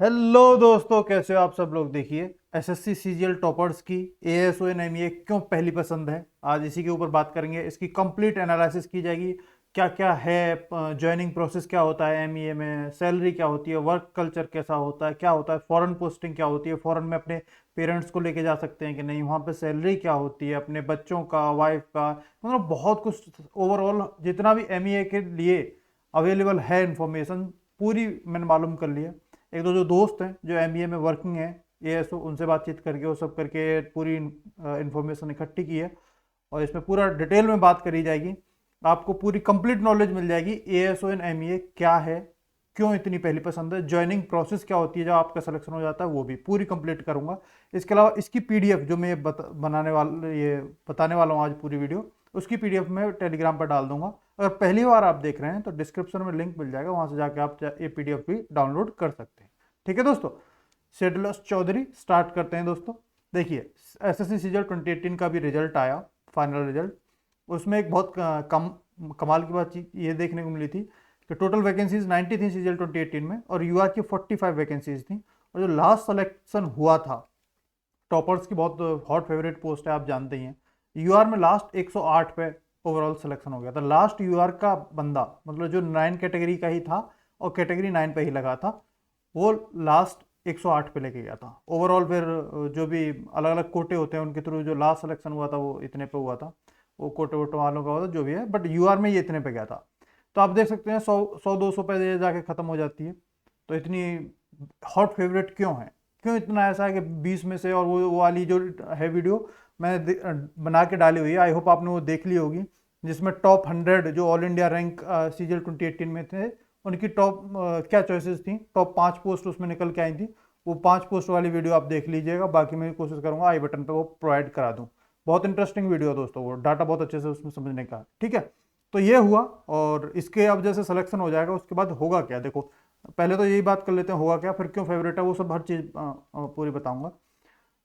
Hello दोस्तों, कैसे हो आप सब लोग। देखिए, एसएससी सीजीएल टॉपर्स की एएसओ एंड एमईए क्यों पहली पसंद है, आज इसी के ऊपर बात करेंगे। इसकी कंप्लीट एनालिसिस की जाएगी। क्या क्या है, ज्वाइनिंग प्रोसेस क्या होता है एमईए में, सैलरी क्या होती है, वर्क कल्चर कैसा होता है, क्या होता है फॉरेन पोस्टिंग, क्या होती है फॉरेन में अपने पेरेंट्स को लेके जा सकते हैं कि नहीं, वहाँ पे सैलरी क्या होती है, अपने बच्चों का, वाइफ का, मतलब बहुत कुछ। ओवरऑल जितना भी एमईए के लिए अवेलेबल है इंफॉर्मेशन, पूरी मैंने मालूम कर लिया। एक दो जो दोस्त हैं जो एमबीए में वर्किंग है एएसओ, उनसे बातचीत करके वो सब करके पूरी इंफॉर्मेशन इकट्ठी की है। और इसमें पूरा डिटेल में बात करी जाएगी। आपको पूरी कंप्लीट नॉलेज मिल जाएगी एएसओ एंड एमईए क्या है, क्यों इतनी पहली पसंद है, ज्वाइनिंग प्रोसेस क्या होती है जब आपका सिलेक्शन हो जाता है, वो भी पूरी कंप्लीट करूंगा। इसके अलावा इसकी पीडीएफ जो मैं बनाने वाला, ये बताने वाला हूँ आज पूरी वीडियो, उसकी पीडीएफ मैं टेलीग्राम पर डाल दूंगा। अगर पहली बार आप देख रहे हैं तो डिस्क्रिप्शन में लिंक मिल जाएगा, वहां से जाके आप ये पीडीएफ भी डाउनलोड कर सकते हैं। ठीक है दोस्तों, शेडलस चौधरी स्टार्ट करते हैं दोस्तों। देखिए, एसएससी सीजीएल 2018 का भी रिजल्ट आया, फाइनल रिजल्ट। उसमें एक बहुत कम कमाल की बात ये देखने को मिली थी कि टोटल वैकेंसीज 90 थी सीजीएल 2018 में, और यूआर की 45 वैकेंसीज थी। और जो लास्ट सिलेक्शन हुआ था, टॉपर्स की बहुत हॉट फेवरेट पोस्ट है, आप जानते ही हैं। यूआर में लास्ट 108 पे ओवरऑल सिलेक्शन हो गया था। लास्ट यूआर का बंदा, मतलब जो 9 कैटेगरी का ही था और कैटेगरी 9 पे ही लगा था, वो लास्ट 108 पे लेके गया था ओवरऑल। फिर जो भी अलग अलग कोटे होते हैं उनके थ्रू जो लास्ट सिलेक्शन हुआ था वो इतने पे हुआ था। वो कोटे वोटे वालों का होता जो भी है, बट यूआर में ये इतने पे गया था। तो आप देख सकते हैं 100 200 पे जाके खत्म हो जाती है। तो इतनी हॉट फेवरेट क्यों है, क्यों इतना ऐसा है कि 20 में से। और वो वाली जो है वीडियो मैंने बना के डाली हुई है, आई होप आपने वो देख ली होगी, जिसमें टॉप 100 जो ऑल इंडिया रैंक सीजीएल 2018 में थे, उनकी टॉप क्या चॉइसेस थी, टॉप 5 पोस्ट उसमें निकल के आई थी। वो 5 पोस्ट वाली वीडियो आप देख लीजिएगा। बाकी मैं कोशिश करूंगा आई बटन पे वो प्रोवाइड करा दूं। बहुत इंटरेस्टिंग वीडियो है दोस्तों, वो डाटा बहुत अच्छे से उसमें समझने का। ठीक है, तो ये हुआ। और इसके अब जैसे सिलेक्शन हो जाएगा उसके बाद होगा क्या, देखो पहले तो यही बात कर लेते हैं होगा क्या, फिर क्यों फेवरेट है, वो सब हर चीज़ पूरी बताऊंगा।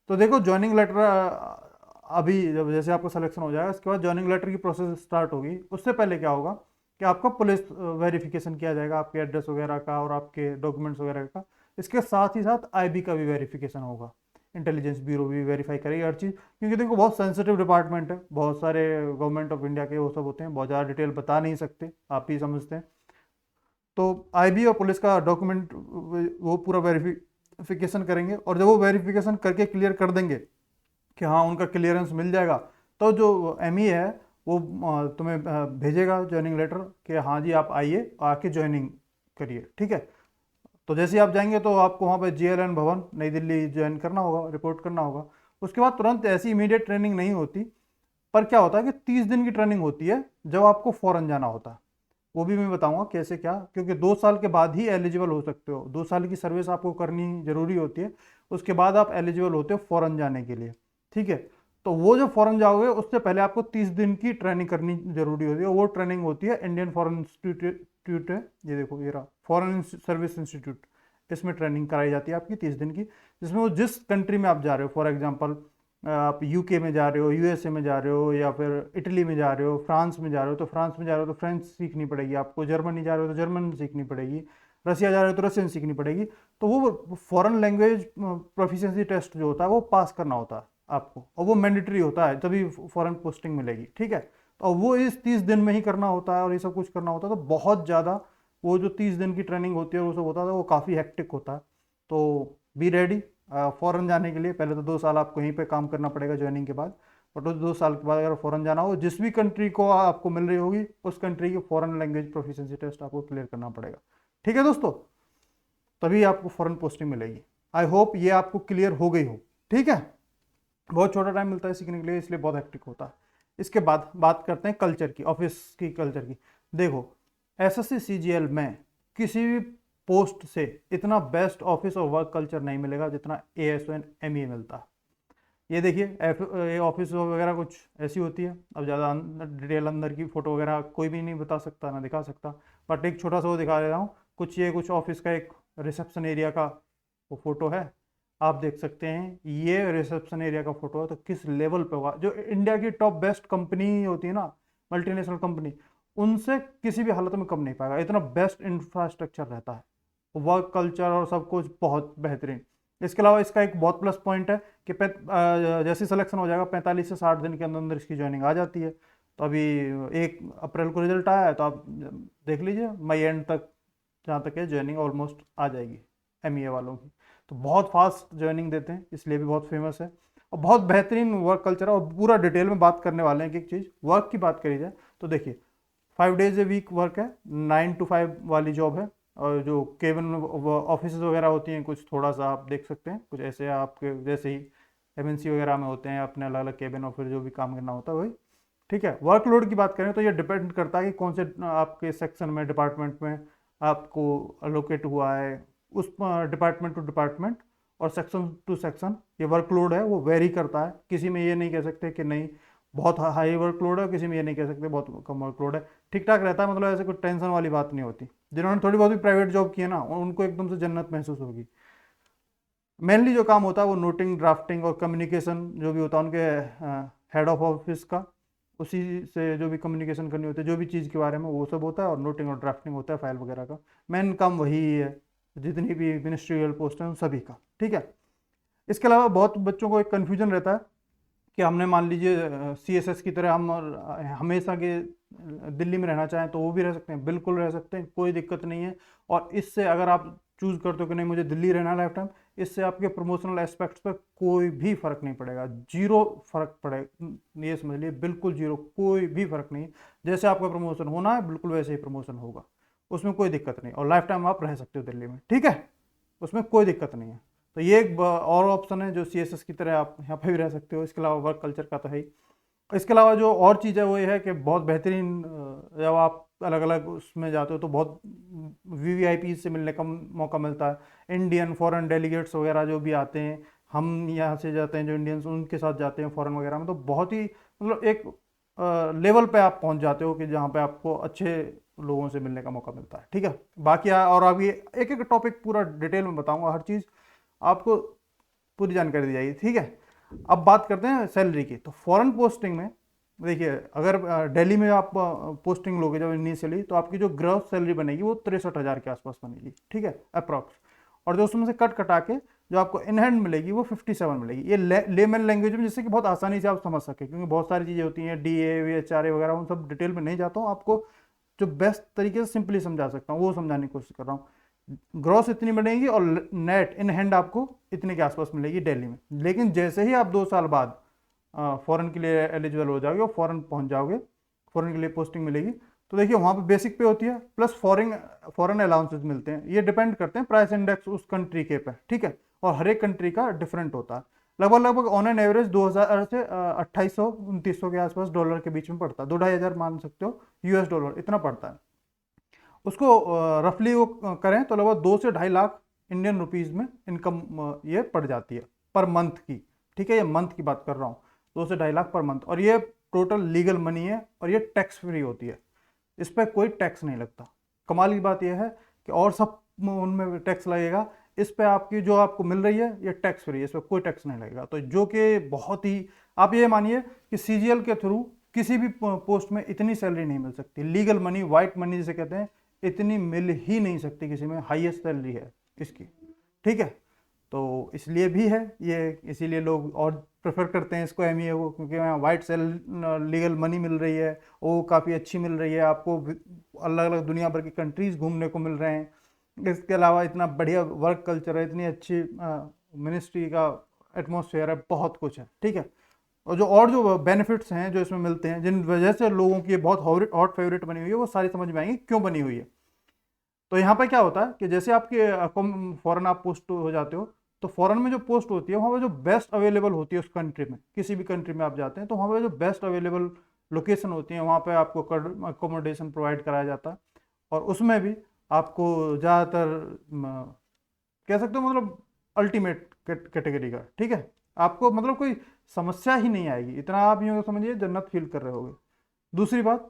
तो देखो, ज्वाइनिंग लेटर अभी जब जैसे आपका सिलेक्शन हो जाएगा, उसके बाद ज्वाइनिंग लेटर की प्रोसेस स्टार्ट होगी। उससे पहले क्या होगा कि आपका पुलिस वेरिफिकेशन किया जाएगा, आपके एड्रेस वगैरह का और आपके डॉक्यूमेंट्स वगैरह का। इसके साथ ही साथ आईबी का भी वेरिफिकेशन होगा, इंटेलिजेंस ब्यूरो भी वेरीफाई करेगी हर चीज़, क्योंकि देखो बहुत सेंसिटिव डिपार्टमेंट है, बहुत सारे गवर्नमेंट ऑफ इंडिया के वो सब होते हैं, बहुत ज़्यादा डिटेल बता नहीं सकते, आप ही समझते हैं। तो आईबी और पुलिस का डॉक्यूमेंट वो पूरा वेरिफिकेशन करेंगे, और जब वो वेरिफिकेशन करके क्लियर कर देंगे कि हाँ उनका क्लियरेंस मिल जाएगा, तो जो एमई है वो तुम्हें भेजेगा ज्वाइनिंग लेटर कि हाँ जी आप आइए, आके ज्वाइनिंग करिए। ठीक है, तो जैसे ही आप जाएंगे तो आपको वहाँ पे जीएलएन भवन नई दिल्ली ज्वाइन करना होगा, रिपोर्ट करना होगा। उसके बाद तुरंत ऐसी इमीडिएट ट्रेनिंग नहीं होती, पर क्या होता है कि 30 दिन की ट्रेनिंग होती है जब आपको फॉरेन जाना होता है। वो भी मैं बताऊंगा कैसे क्या, क्योंकि 2 साल के बाद ही एलिजिबल हो सकते हो, 2 साल की सर्विस आपको करनी जरूरी होती है। उसके बाद आप एलिजिबल होते हो फॉरेन जाने के लिए। ठीक है, तो वो जो फॉरेन जाओगे उससे पहले आपको 30 दिन की ट्रेनिंग करनी जरूरी होती है। वो ट्रेनिंग होती है इंडियन फॉरेन इंस्टीट्यूट है, ये देखो ये रहा, फॉरेन सर्विस इंस्टीट्यूट। इसमें ट्रेनिंग कराई जाती है आपकी 30 दिन की, जिसमें वो जिस कंट्री में आप जा रहे हो, फॉर एग्जाम्पल आप यूके में जा रहे हो, यूएसए में जा रहे हो, या फिर इटली में जा रहे हो, फ्रांस में जा रहे हो तो फ्रांस में जा रहे हो तो फ्रेंच सीखनी पड़ेगी आपको, जर्मनी जा रहे हो तो जर्मन सीखनी पड़ेगी, रसिया जा रहे हो तो रशियन सीखनी पड़ेगी। तो वो फॉरेन लैंग्वेज प्रोफिशिएंसी टेस्ट जो होता है वो पास करना होता है आपको, और वो मैंडेटरी होता है, तभी फॉरेन पोस्टिंग मिलेगी। ठीक है, और वो इस 30 दिन में ही करना होता है, और ये सब कुछ करना होता है। तो बहुत ज़्यादा वो जो 30 दिन की ट्रेनिंग होती है वो सब होता है, वो काफ़ी हेक्टिक होता है। तो बी रेडी फॉरेन जाने के लिए। पहले तो 2 साल आपको यहीं पे काम करना पड़ेगा ज्वाइनिंग के बाद, और तो 2 साल के बाद अगर फॉरेन जाना हो, जिस भी कंट्री को आपको मिल रही होगी उस कंट्री की फॉरेन लैंग्वेज प्रोफिशिएंसी टेस्ट आपको क्लियर करना पड़ेगा। ठीक है दोस्तों, तभी आपको फॉरेन पोस्टिंग मिलेगी। आई होप ये आपको क्लियर हो गई हो। ठीक है, बहुत छोटा टाइम मिलता है सीखने के लिए, इसलिए बहुत हेक्टिक होता है। इसके बाद बात करते हैं कल्चर की, ऑफिस की कल्चर की। देखो, एसएससी सीजीएल में किसी भी पोस्ट से इतना बेस्ट ऑफिस और वर्क कल्चर नहीं मिलेगा जितना एएसओ एंड एमई मिलता है। ये देखिए, ये ऑफिस वगैरह कुछ ऐसी होती है। अब ज़्यादा डिटेल अंदर की फ़ोटो वगैरह कोई भी नहीं बता सकता ना दिखा सकता, बट एक छोटा सा वो दिखा दे रहा हूँ। कुछ ऑफिस का एक रिसेप्शन एरिया का वो फ़ोटो है, आप देख सकते हैं। ये रिसेप्शन एरिया का फ़ोटो है, तो किस लेवल पे होगा। जो इंडिया की टॉप बेस्ट कंपनी होती है ना, मल्टीनेशनल कंपनी, उनसे किसी भी हालत में कम नहीं पाएगा, इतना बेस्ट इंफ्रास्ट्रक्चर रहता है। वर्क कल्चर और सब कुछ बहुत बेहतरीन। इसके अलावा इसका एक बहुत प्लस पॉइंट है कि जैसे सिलेक्शन हो जाएगा 45 से 60 दिन के अंदर अंदर इसकी ज्वाइनिंग आ जाती है। तो अभी 1 अप्रैल को रिजल्ट आया है, तो आप देख लीजिए मई एंड तक जहाँ तक है ज्वाइनिंग ऑलमोस्ट आ जाएगी एमईए वालों की। तो बहुत फास्ट ज्वाइनिंग देते हैं, इसलिए भी बहुत फेमस है और बहुत बेहतरीन वर्क कल्चर है। और पूरा डिटेल में बात करने वाले हैं कि एक चीज़ वर्क की बात करी जाए तो देखिए 5 डेज ए वीक वर्क है, 9 to 5 वाली जॉब है। और जो केबिन ऑफिस वगैरह होती हैं कुछ थोड़ा सा आप देख सकते हैं, कुछ ऐसे आपके जैसे ही एमएनसी वगैरह में होते हैं अपने अलग अलग केबिन और फिर जो भी काम करना होता है वही। ठीक है, वर्कलोड की बात करें तो ये डिपेंड करता है कि कौन से आपके सेक्शन में डिपार्टमेंट में आपको अलोकेट हुआ है, उस डिपार्टमेंट टू डिपार्टमेंट और सेक्शन टू सेक्शन ये वर्कलोड है वो वेरी करता है। किसी में ये नहीं कह सकते कि नहीं बहुत हाई वर्कलोड है, किसी में ये नहीं कह सकते बहुत कम वर्कलोड है। ठीक ठाक रहता है, मतलब ऐसे कोई टेंशन वाली बात नहीं होती। जिन्होंने थोड़ी बहुत भी प्राइवेट जॉब की है ना उनको एकदम से जन्नत महसूस होगी। मेनली जो काम होता है वो नोटिंग ड्राफ्टिंग और कम्युनिकेशन जो भी होता है उनके हेड ऑफ ऑफिस का, उसी से जो भी कम्युनिकेशन करनी होती है जो भी चीज़ के बारे में वो सब होता है, और नोटिंग और ड्राफ्टिंग होता है फाइल वगैरह का। मेन काम वही है जितनी भी मिनिस्ट्रियल पोस्ट हैं उन सभी का। ठीक है, इसके अलावा बहुत बच्चों को एक कन्फ्यूजन रहता है कि हमने मान लीजिए सीएसएस की तरह हम हमेशा के दिल्ली में रहना चाहें तो वो भी रह सकते हैं, बिल्कुल रह सकते हैं, कोई दिक्कत नहीं है। और इससे अगर आप चूज करते हो कि नहीं मुझे दिल्ली रहना लाइफ टाइम, इससे आपके प्रमोशनल एस्पेक्ट्स पर कोई भी फर्क नहीं पड़ेगा, जीरो फर्क पड़ेगा, ये समझ लिए बिल्कुल जीरो, कोई भी फर्क नहीं। जैसे आपका प्रमोशन होना है बिल्कुल वैसे ही प्रमोशन होगा, उसमें कोई दिक्कत नहीं, और लाइफ टाइम आप रह सकते हो दिल्ली में। ठीक है, उसमें कोई दिक्कत नहीं है। तो ये एक और ऑप्शन है जो सीएसएस की तरह आप यहाँ पे भी रह सकते हो। इसके अलावा वर्क कल्चर का तो है ही। इसके अलावा जो और चीज़ है वो ये है कि बहुत बेहतरीन जब आप अलग अलग उसमें जाते हो तो बहुत वीवीआईपी से मिलने का मौका मिलता है। इंडियन फॉरेन डेलीगेट्स वगैरह जो भी आते हैं, हम यहाँ से जाते हैं जो इंडियंस उनके साथ जाते हैं फॉरेन वगैरह में, तो बहुत ही मतलब एक लेवल पे आप पहुँच जाते हो कि जहाँ पे आपको अच्छे लोगों से मिलने का मौका मिलता है। ठीक है, बाकी और अभी एक एक टॉपिक पूरा डिटेल में बताऊंगा, हर चीज़ आपको पूरी जानकारी दी जाएगी। ठीक है, अब बात करते हैं सैलरी की। तो फॉरेन पोस्टिंग में देखिए अगर दिल्ली में आप पोस्टिंग लोगे जब इनिशियली तो आपकी जो ग्रॉस सैलरी बनेगी वो 63,000 के आसपास बनेगी। ठीक है, अप्रॉक्स। और जो उसमें से कट कटा के जो आपको इन हैंड मिलेगी वो 57 मिलेगी। ये लेमन लैंग्वेज में जिससे कि बहुत आसानी से आप समझ सके, क्योंकि बहुत सारी चीज़ें होती हैं DA वगैरह, उन सब डिटेल में नहीं जाता हूँ, आपको जो बेस्ट तरीके से सिंपली समझा सकता हूँ वो समझाने की कोशिश कर रहा हूँ। ग्रॉस इतनी बनेगी और नेट इन हैंड आपको इतने के आसपास मिलेगी दिल्ली में। लेकिन जैसे ही आप 2 साल बाद फॉरेन के लिए एलिजिबल हो जाओगे और फॉरेन पहुंच जाओगे, फॉरेन के लिए पोस्टिंग मिलेगी, तो देखिए वहाँ पे बेसिक पे होती है प्लस फॉरेन अलाउंसेस मिलते हैं। ये डिपेंड करते हैं प्राइस इंडेक्स उस कंट्री के पे। ठीक है, और हर एक कंट्री का डिफरेंट होता है। लगभग ऑन एन एवरेज 2000 से 2800-2900 के आसपास डॉलर के बीच में पड़ता है, 2-2,500 मान सकते हो US डॉलर इतना पड़ता है। उसको रफली वो करें तो लगभग 2 से 2.5 लाख इंडियन रुपीज़ में इनकम ये पड़ जाती है पर मंथ की। ठीक है, ये मंथ की बात कर रहा हूँ, 2 से 2.5 लाख पर मंथ। और ये टोटल लीगल मनी है और ये टैक्स फ्री होती है, इस पर कोई टैक्स नहीं लगता। कमाल की बात यह है कि और सब उनमें टैक्स लगेगा, इस पे आपकी जो आपको मिल रही है ये टैक्स फ्री है, इस पर कोई टैक्स नहीं लगेगा। तो जो कि बहुत ही, आप ये मानिए कि सीजीएल के थ्रू किसी भी पोस्ट में इतनी सैलरी नहीं मिल सकती, लीगल मनी वाइट मनी जिसे कहते हैं, इतनी मिल ही नहीं सकती किसी में, हाईएस्ट सैलरी है इसकी। ठीक है, तो इसलिए भी है ये, इसीलिए लोग और प्रेफर करते हैं इसको एमईए को, क्योंकि वहाँ वाइट सेल लीगल मनी मिल रही है, वो काफ़ी अच्छी मिल रही है, आपको अलग अलग दुनिया भर की कंट्रीज़ घूमने को मिल रहे हैं। इसके अलावा इतना बढ़िया वर्क कल्चर है, इतनी अच्छी मिनिस्ट्री का एटमॉस्फेयर है, बहुत कुछ है। ठीक है, और जो बेनिफिट्स हैं जो इसमें मिलते हैं, जिन वजह से लोगों की बहुत हॉट फेवरेट बनी हुई है, वो सारी समझ में आएंगी क्यों बनी हुई है। तो यहाँ पर क्या होता है कि जैसे आपके फॉरेन आप पोस्ट हो जाते हो, तो फॉरेन में जो पोस्ट होती है वहाँ पर जो बेस्ट अवेलेबल होती है उस कंट्री में, किसी भी कंट्री में आप जाते हैं तो वहाँ पर जो बेस्ट अवेलेबल लोकेशन होती है वहाँ पर आपको अकोमोडेशन प्रोवाइड कराया जाता है। और उसमें भी आपको ज़्यादातर कह सकते हो मतलब अल्टीमेट कैटेगरी का। ठीक है, आपको मतलब कोई समस्या ही नहीं आएगी, इतना आप यूँ समझिए जन्नत फील कर रहे होगे। दूसरी बात,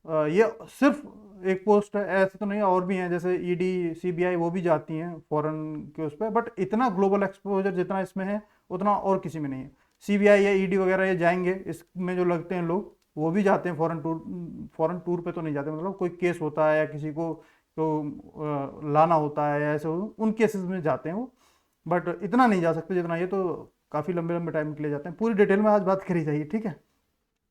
ये सिर्फ एक पोस्ट है ऐसे तो नहीं, और भी हैं जैसे ईडी सीबीआई, वो भी जाती हैं फॉरेन के उस पर, बट इतना ग्लोबल एक्सपोजर जितना इसमें है उतना और किसी में नहीं है। सीबीआई या ईडी वगैरह ये जाएंगे, इसमें जो लगते हैं लोग वो भी जाते हैं फॉरेन टूर पे तो नहीं जाते, मतलब कोई केस होता है या किसी को को लाना होता है या ऐसे उन केसेस में जाते हैं वो, बट इतना नहीं जा सकते जितना ये, तो काफ़ी लंबे लंबे टाइम के लिए जाते हैं। पूरी डिटेल में आज बात करी जाएगी, ठीक है।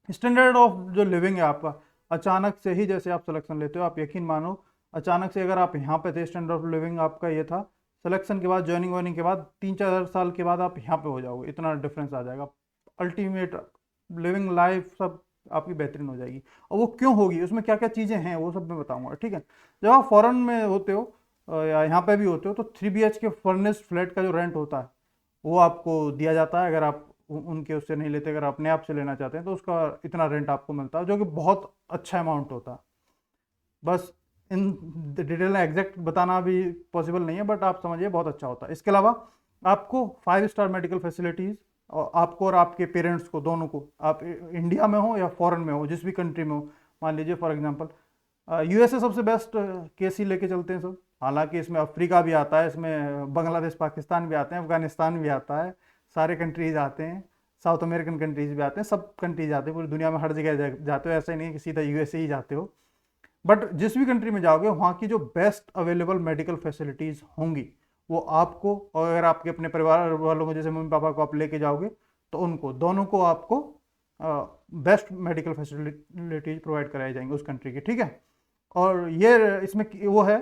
स्टैंडर्ड ऑफ जो लिविंग है आपका, अचानक से ही जैसे आप सिलेक्शन लेते हो, आप यकीन मानो अचानक से अगर आप यहाँ पे थे, स्टैंडर्ड ऑफ लिविंग आपका ये था, सिलेक्शन के बाद ज्वाइनिंग वाइनिंग के बाद 3-4 साल के बाद आप यहाँ पे हो जाओगे, इतना डिफरेंस आ जाएगा। अल्टीमेट लिविंग लाइफ सब आपकी बेहतरीन हो जाएगी। और वो क्यों होगी, उसमें क्या क्या चीज़ें हैं वो सब मैं बताऊंगा, ठीक है। जब आप फॉरेन में होते हो या यहाँ पे भी होते हो, तो 3 BHK फर्निश्ड फ्लैट का जो रेंट होता है वो आपको दिया जाता है। अगर आप उनके उससे नहीं लेते, अगर अपने आप से लेना चाहते हैं, तो उसका इतना रेंट आपको मिलता है, जो कि बहुत अच्छा अमाउंट होता है। बस इन डिटेल में एग्जैक्ट बताना भी पॉसिबल नहीं है, बट आप समझिए बहुत अच्छा होता है। इसके अलावा आपको 5 स्टार मेडिकल फैसिलिटीज़, और आपको और आपके पेरेंट्स को, दोनों को, आप इंडिया में हो या फॉरेन में हो, जिस भी कंट्री में हो, मान लीजिए फॉर एग्जांपल USA सबसे बेस्ट केस ही लेके चलते हैं सब। हालांकि इसमें अफ्रीका भी आता है, इसमें बांग्लादेश पाकिस्तान भी आते हैं, अफगानिस्तान भी आता है, सारे कंट्रीज आते हैं, साउथ अमेरिकन कंट्रीज भी आते हैं, सब कंट्रीज आते हैं, पूरी दुनिया में हर जगह जाते हो, ऐसा ही नहीं है कि सीधा USA ही जाते हो। बट जिस भी कंट्री में जाओगे, वहाँ की जो बेस्ट अवेलेबल मेडिकल फैसिलिटीज़ होंगी वो आपको, और अगर आपके अपने परिवार वालों को, जैसे मम्मी पापा को आप लेके जाओगे, तो उनको दोनों को आपको बेस्ट मेडिकल फैसिलिटीज प्रोवाइड कराई जाएंगी उस कंट्री की, ठीक है। और ये इसमें वो है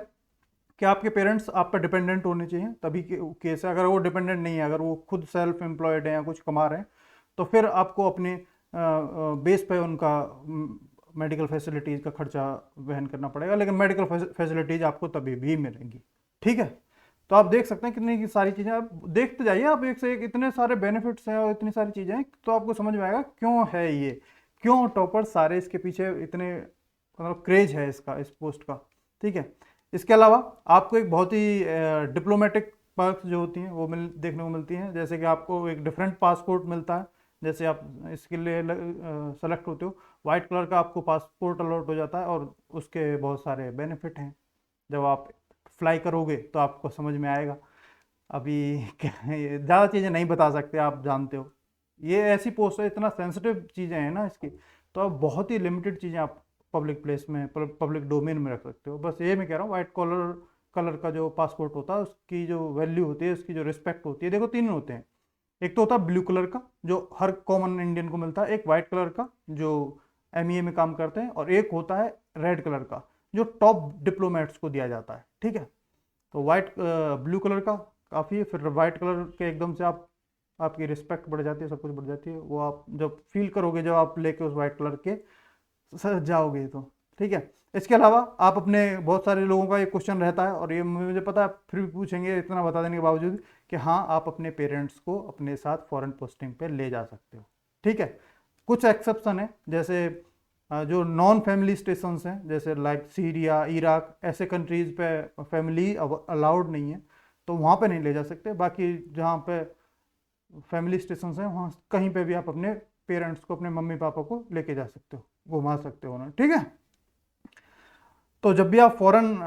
कि आपके पेरेंट्स आप पर डिपेंडेंट होने चाहिए, तभी केस है। अगर वो डिपेंडेंट नहीं है, अगर वो खुद सेल्फ एम्प्लॉयड है या कुछ कमा रहे हैं, तो फिर आपको अपने बेस पे उनका मेडिकल फैसिलिटीज़ का खर्चा वहन करना पड़ेगा, लेकिन मेडिकल फैसिलिटीज़ आपको तभी भी मिलेंगी, ठीक है। तो आप देख सकते हैं कितनी की सारी चीज़ें, आप देखते जाइए, आप एक से एक इतने सारे बेनिफिट्स हैं और इतनी सारी चीज़ें हैं, तो आपको समझ में आएगा क्यों है ये, क्यों टॉपर सारे इसके पीछे इतने, मतलब क्रेज है इसका, इस पोस्ट का, ठीक है। इसके अलावा आपको एक बहुत ही डिप्लोमेटिक पर्क्स जो होती हैं वो देखने को मिलती हैं, जैसे कि आपको एक डिफरेंट पासपोर्ट मिलता है। जैसे आप इसके लिए सेलेक्ट होते हो, वाइट कलर का आपको पासपोर्ट अलॉट हो जाता है, और उसके बहुत सारे बेनिफिट हैं। जब आप फ्लाई करोगे तो आपको समझ में आएगा। अभी ज़्यादा चीज़ें नहीं बता सकते, आप जानते हो ये ऐसी पोस्ट है, इतना सेंसिटिव चीज़ें हैं ना इसकी, तो आप बहुत ही लिमिटेड चीज़ें आप पब्लिक प्लेस में, पब्लिक डोमेन में रख सकते हो। बस ये मैं कह रहा हूँ, वाइट कलर का जो पासपोर्ट होता है उसकी जो वैल्यू होती है, उसकी जो रिस्पेक्ट होती है, देखो 3 होते हैं। एक तो होता है ब्लू कलर का, जो हर कॉमन इंडियन को मिलता है, एक वाइट कलर का जो MEA में काम करते हैं, और एक होता है रेड कलर का जो टॉप डिप्लोमेट्स को दिया जाता है, ठीक है। तो ब्लू कलर का काफ़ी है, फिर वाइट कलर के एकदम से आपकी रिस्पेक्ट बढ़ जाती है, सब कुछ बढ़ जाती है, वो आप जब फील करोगे, जब आप लेके उस वाइट कलर के सर जाओगे तो, ठीक है। इसके अलावा आप अपने, बहुत सारे लोगों का ये क्वेश्चन रहता है, और ये मुझे पता है फिर भी पूछेंगे इतना बता देने के बावजूद, कि हाँ आप अपने पेरेंट्स को अपने साथ फॉरेन पोस्टिंग पे ले जा सकते हो, ठीक है। कुछ एक्सेप्शन है, जैसे जो नॉन फैमिली स्टेशंस हैं, जैसे लाइक सीरिया, इराक, ऐसे कंट्रीज पे फैमिली अलाउड नहीं है, तो वहाँ पे नहीं ले जा सकते। बाकी जहाँ पे फैमिली स्टेशंस हैं, वहाँ कहीं पे भी आप अपने पेरेंट्स को, अपने मम्मी पापा को लेके जा सकते हो, घुमा सकते हो उन्हें, ठीक है। तो जब भी आप फॉरेन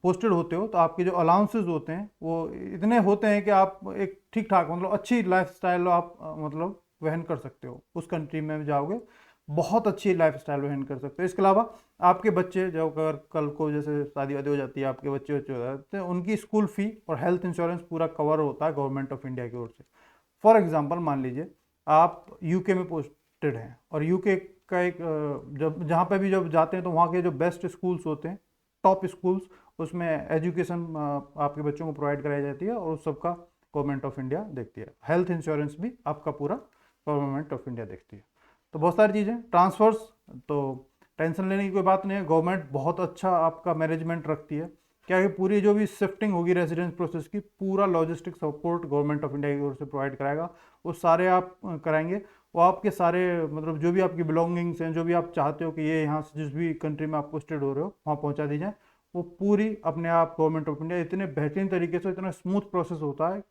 पोस्टेड होते हो, तो आपके जो अलाउंसेस होते हैं वो इतने होते हैं कि आप एक ठीक ठाक, मतलब अच्छी लाइफस्टाइल आप मतलब वहन कर सकते हो। उस कंट्री में जाओगे, बहुत अच्छी लाइफस्टाइल वहन कर सकते हो। इसके अलावा आपके बच्चे, जब अगर कल को जैसे शादी वादी हो जाती है, आपके बच्चे हो जाते हैं, उनकी स्कूल फी और हेल्थ इंश्योरेंस पूरा कवर होता है गवर्नमेंट ऑफ इंडिया की ओर से। फॉर एग्जाम्पल मान लीजिए आप यूके में पोस्टेड हैं, और यूके का एक जब जहाँ पे भी जब जाते हैं, तो वहाँ के जो बेस्ट स्कूल्स होते हैं, टॉप स्कूल्स, उसमें एजुकेशन आपके बच्चों को प्रोवाइड कराई जाती है, और उस सब का गवर्नमेंट ऑफ इंडिया देखती है। हेल्थ इंश्योरेंस भी आपका पूरा गवर्नमेंट ऑफ इंडिया देखती है। तो बहुत सारी चीज़ें, ट्रांसफर्स, तो टेंशन लेने की कोई बात नहीं है, गवर्नमेंट बहुत अच्छा आपका मैनेजमेंट रखती है। क्या है, पूरी जो भी शिफ्टिंग होगी रेजिडेंस प्रोसेस की, पूरा logistic support government of India की ओर से प्रोवाइड कराएगा, वो सारे आप कराएंगे। वो आपके सारे, मतलब जो भी आपकी बिलोंगिंग्स हैं, जो भी आप चाहते हो कि ये यहाँ से जिस भी कंट्री में आप पोस्टेड हो रहे हो वहाँ पहुँचा दी जाए, वो पूरी अपने आप गवर्नमेंट ऑफ इंडिया इतने बेहतरीन तरीके से, इतना स्मूथ प्रोसेस होता है,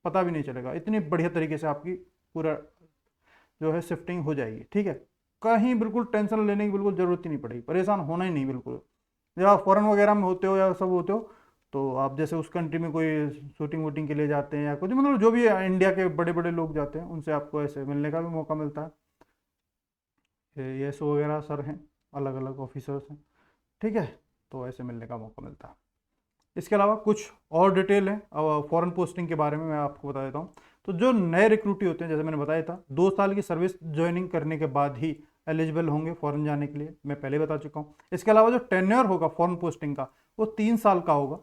पता भी नहीं चलेगा, इतनी बढ़िया तरीके से आपकी पूरा जो है शिफ्टिंग हो जाएगी, ठीक है। कहीं बिल्कुल टेंशन लेने की बिल्कुल ज़रूरत ही नहीं पड़ेगी, परेशान होना ही नहीं बिल्कुल। जब आप फॉरेन वगैरह में होते हो या सब होते हो, तो आप जैसे उस कंट्री में कोई शूटिंग वूटिंग के लिए जाते हैं, या कुछ, मतलब जो भी इंडिया के बड़े बड़े लोग जाते हैं, उनसे आपको ऐसे मिलने का भी मौका मिलता है। ये सो वगैरह सर हैं, अलग अलग ऑफिसर्स हैं, ठीक है। तो ऐसे मिलने का मौका मिलता है। इसके अलावा कुछ और डिटेल है फॉरेन पोस्टिंग के बारे में मैं आपको बता देता हूँ। तो जो नए रिक्रूटी होते हैं, जैसे मैंने बताया था, 2 साल की सर्विस ज्वाइनिंग करने के बाद ही एलिजिबल होंगे फॉरेन जाने के लिए, मैं पहले बता चुका हूँ। इसके अलावा जो टेन्योर होगा फॉरेन पोस्टिंग का वो 3 साल का होगा,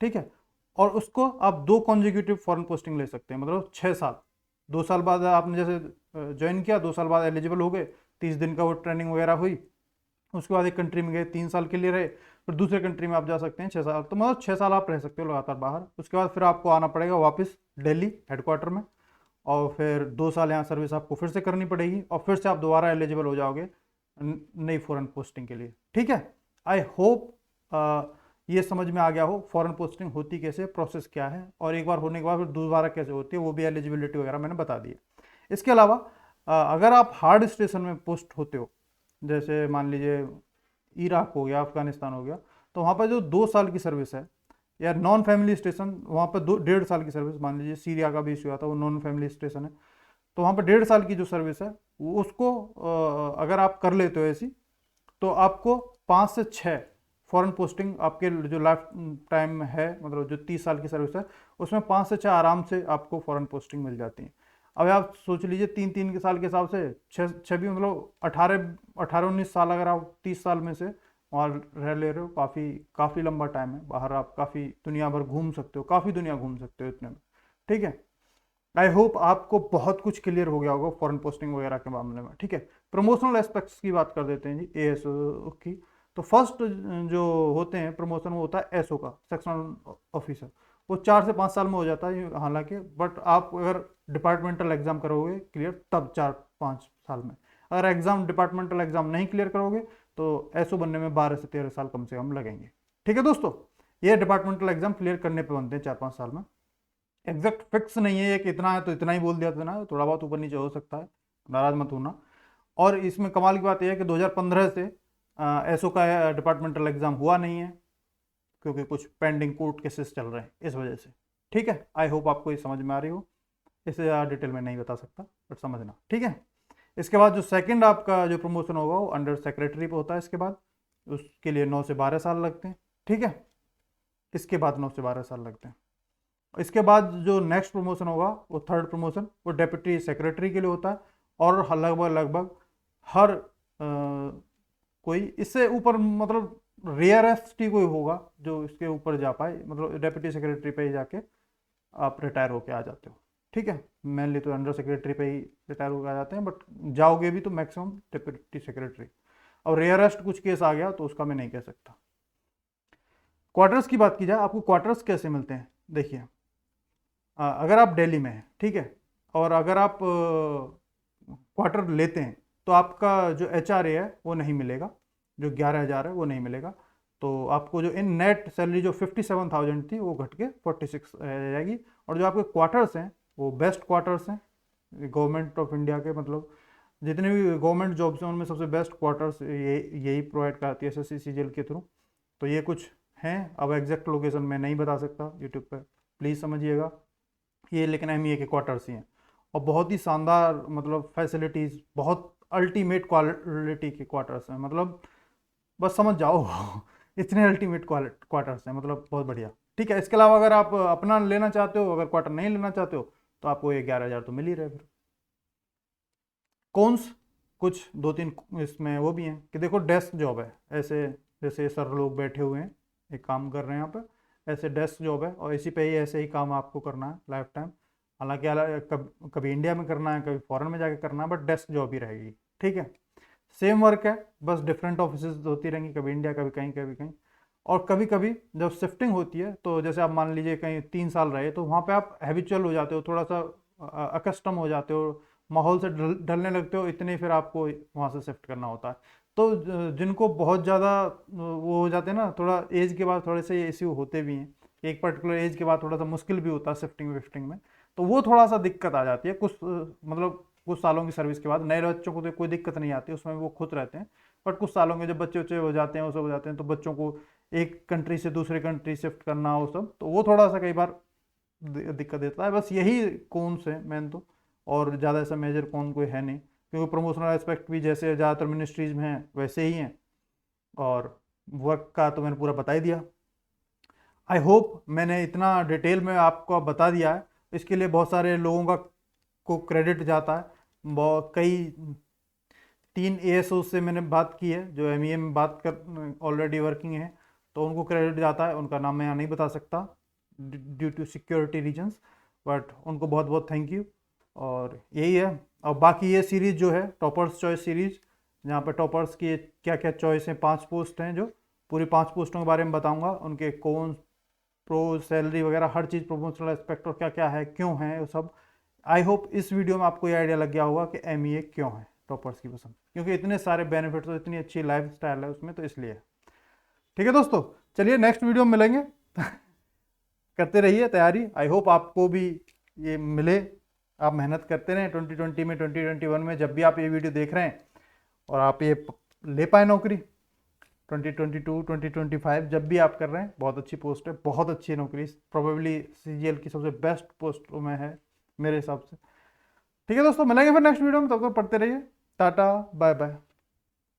ठीक है। और उसको आप 2 कॉन्जिक्यूटिव फॉरेन पोस्टिंग ले सकते हैं, मतलब 6 साल। 2 साल बाद आपने जैसे ज्वाइन किया, 2 साल बाद एलिजिबल हो गए, 30 दिन का वो ट्रेनिंग वगैरह हुई, उसके बाद एक कंट्री में गए, 3 साल के लिए रहे, फिर दूसरे कंट्री में आप जा सकते हैं 6 साल। तो मतलब 6 साल आप रह सकते हो लगातार बाहर। उसके बाद फिर आपको आना पड़ेगा वापस दिल्ली हेडक्वार्टर में, और फिर 2 साल यहाँ सर्विस आपको फिर से करनी पड़ेगी, और फिर से आप दोबारा एलिजिबल हो जाओगे नई फॉरेन पोस्टिंग के लिए, ठीक है। आई होप ये समझ में आ गया हो फॉरेन पोस्टिंग होती कैसे, प्रोसेस क्या है, और एक बार होने के बाद फिर दोबारा कैसे होती है, वो भी एलिजिबिलिटी वगैरह मैंने बता दी है। इसके अलावा अगर आप हार्ड स्टेशन में पोस्ट होते हो, जैसे मान लीजिए इराक हो गया, अफगानिस्तान हो गया, तो वहाँ पर जो 2 साल की सर्विस है, या नॉन फैमिली स्टेशन, वहाँ पर 1.5 साल की सर्विस, मान लीजिए सीरिया का भी इशू आता है, वो नॉन फैमिली स्टेशन है, तो वहाँ पर 1.5 साल की जो सर्विस है उसको अगर आप कर लेते हो ऐसी, तो आपको 5 से 6 फॉरेन पोस्टिंग आपके जो लाइफ टाइम है, मतलब जो 30 साल की सर्विस है, उसमें 5 से 6 आराम से आपको फॉरेन पोस्टिंग मिल जाती है। अब आप सोच लीजिए 3-3 के साल के हिसाब से 6 भी, मतलब 18-19 साल अगर आप 30 साल में से वहाँ रह ले रहे हो, काफ़ी लंबा टाइम है। बाहर आप काफ़ी दुनिया भर घूम सकते हो, काफ़ी दुनिया घूम सकते हो इतने में, ठीक है। आई होप आपको बहुत कुछ क्लियर हो गया होगा फॉरेन पोस्टिंग वगैरह के मामले में, ठीक है। प्रमोशनल एस्पेक्ट्स की बात कर देते हैं जी, एएसओ की। तो फर्स्ट जो होते हैं प्रमोशन, वो होता है एसओ का, सेक्शनल ऑफिसर। वो 4 से 5 साल में हो जाता है हालांकि, बट आप अगर डिपार्टमेंटल एग्जाम करोगे क्लियर, तब 4-5 साल में। अगर डिपार्टमेंटल एग्जाम नहीं क्लियर करोगे तो एसओ बनने में 12 से 13 साल कम से कम लगेंगे, ठीक है दोस्तों। ये डिपार्टमेंटल एग्जाम क्लियर करने पे बनते हैं 4-5 साल में। एग्जैक्ट फिक्स नहीं है कि इतना है तो इतना ही बोल दिया, इतना थोड़ा बहुत ऊपर नीचे हो सकता है, नाराज मत होना। और इसमें कमाल की बात यह है कि 2015 से एसओ का डिपार्टमेंटल एग्जाम हुआ नहीं है, क्योंकि कुछ पेंडिंग कोर्ट केसेस चल रहे हैं इस वजह से, ठीक है। आई होप आपको ये समझ में आ रही हो, इससे ज़्यादा डिटेल में नहीं बता सकता, बट समझना, ठीक है। इसके बाद जो सेकंड आपका जो प्रमोशन होगा वो अंडर सेक्रेटरी पे होता है। इसके बाद उसके लिए 9 से 12 साल लगते हैं, ठीक है। इसके बाद 9 से 12 साल लगते हैं। इसके बाद जो नेक्स्ट प्रमोशन होगा वो थर्ड प्रमोशन, वो डेप्यूटी सेक्रेटरी के लिए होता है, और लगभग हर कोई इससे ऊपर, मतलब रेयरेस्ट ही कोई होगा जो इसके ऊपर जा पाए, मतलब डेप्यूटी सेक्रेटरी पे ही जाके आप रिटायर होके आ जाते हो, ठीक है। मेनली तो अंडर सेक्रेटरी पे ही रिटायर होकर आ जाते हैं, बट जाओगे भी तो मैक्सिमम डेप्यूटी सेक्रेटरी। और रेयरेस्ट कुछ केस आ गया तो उसका मैं नहीं कह सकता। क्वार्टर्स की बात की जाए, आपको क्वार्टर्स कैसे मिलते हैं, देखिए अगर आप दिल्ली में हैं, ठीक है, और अगर आप क्वार्टर लेते हैं, तो आपका जो एचआरए है वो नहीं मिलेगा, जो 11,000 है वो नहीं मिलेगा। तो आपको जो इन नेट सैलरी जो 57,000 थी वो घट के 46 रह जाएगी। और जो आपके क्वार्टर्स हैं वो बेस्ट क्वार्टर्स हैं गवर्नमेंट ऑफ इंडिया के, मतलब जितने भी गवर्नमेंट जॉब्स हैं उनमें सबसे बेस्ट क्वार्टर्स यही प्रोवाइड कराती है एसएससी सीजीएल के थ्रू। तो ये कुछ हैं, अब एग्जैक्ट लोकेशन मैं नहीं बता सकता यूट्यूब पर, प्लीज़ समझिएगा ये, लेकिन एमईए के क्वार्टर्स ही हैं, और बहुत ही शानदार, मतलब फैसिलिटीज़, बहुत अल्टीमेट क्वालिटी के क्वार्टर्स हैं, मतलब बस समझ जाओ इतने अल्टीमेट क्वार्टर्स हैं, मतलब बहुत बढ़िया, ठीक है। इसके अलावा अगर आप अपना लेना चाहते हो, अगर क्वार्टर नहीं लेना चाहते हो, तो आपको ये 11,000 तो मिल ही रहे। फिर कौन्स कुछ 2-3 इसमें वो भी हैं कि देखो डेस्क जॉब है, ऐसे जैसे सर लोग बैठे हुए हैं एक काम कर रहे हैं यहाँ पे, ऐसे डेस्क जॉब है, और इसी पे ही ऐसे ही काम आपको करना है लाइफ टाइम। हालांकि कभी इंडिया में करना है, कभी फॉरेन में जाके करना है, बट डेस्क जॉब ही रहेगी, ठीक है। सेम वर्क है, बस डिफरेंट ऑफिसेज होती रहेंगी, कभी इंडिया, कभी कहीं, कभी कहीं। और कभी कभी जब शिफ्टिंग होती है, तो जैसे आप मान लीजिए कहीं 3 साल रहे, तो वहाँ पे आप हैबिचुअल हो जाते हो, थोड़ा सा अकस्टम हो जाते हो, माहौल से ढलने लगते हो, इतने फिर आपको वहाँ से शिफ्ट करना होता है। तो जिनको बहुत ज़्यादा वो हो जाते हैं ना, थोड़ा एज के बाद थोड़े से इश्यू होते भी हैं, एक पर्टिकुलर एज के बाद थोड़ा सा मुश्किल भी होता है शिफ्टिंग विफ्टिंग में, तो वो थोड़ा सा दिक्कत आ जाती है कुछ, मतलब कुछ सालों की सर्विस के बाद। नए बच्चों को तो कोई दिक्कत नहीं आती, उसमें वो खुद रहते हैं, बट कुछ सालों के जब बच्चे बच्चे हो जाते हैं, वो सब हो जाते हैं, तो बच्चों को एक कंट्री से दूसरे कंट्री शिफ्ट करना, वो सब, तो वो थोड़ा सा कई बार दिक्कत देता है। बस यही कौन से मेन तो, और ज़्यादा ऐसा मेजर कौन कोई है नहीं, क्योंकि प्रमोशनल एस्पेक्ट भी जैसे ज़्यादातर मिनिस्ट्रीज में हैं वैसे ही हैं, और वर्क का तो मैंने पूरा बता ही दिया। आई होप मैंने इतना डिटेल में आपको बता दिया है, इसके लिए बहुत सारे लोगों का को क्रेडिट जाता है। बहुत कई 3 ASO से मैंने बात की है जो MEA में बात कर ऑलरेडी वर्किंग है, तो उनको क्रेडिट जाता है। उनका नाम मैं यहाँ नहीं बता सकता due to security reasons, but उनको बहुत बहुत थैंक यू। और यही है। और बाकी ये सीरीज़ जो है टॉपर्स चॉइस सीरीज़, जहाँ पे टॉपर्स की क्या क्या चॉइस हैं, 5 पोस्ट हैं, जो पूरी 5 पोस्टों के बारे में बताऊंगा, उनके कौन प्रो सैलरी वगैरह हर चीज़, प्रोमोशनल एस्पेक्ट और क्या क्या है, क्यों है, वो सब। आई होप इस वीडियो में आपको ये आइडिया लग गया होगा कि MEA क्यों है टॉपर्स की पसंद, क्योंकि इतने सारे बेनिफिट्स और इतनी अच्छी लाइफ स्टाइल है उसमें, तो इसलिए। ठीक है दोस्तों, चलिए नेक्स्ट वीडियो में मिलेंगे। करते रहिए तैयारी, आई होप आपको भी ये मिले। आप मेहनत करते रहें 2020 में, 2021 में, जब भी आप ये वीडियो देख रहे हैं, और आप ये ले पाए नौकरी 2022 2025 जब भी आप कर रहे हैं। बहुत अच्छी पोस्ट है, बहुत अच्छी नौकरी, प्रोबेबली CGL की सबसे बेस्ट पोस्ट में है मेरे हिसाब से। ठीक है दोस्तों, मिलेंगे फिर नेक्स्ट वीडियो में, तब तक पढ़ते रहिए। Tata bye bye.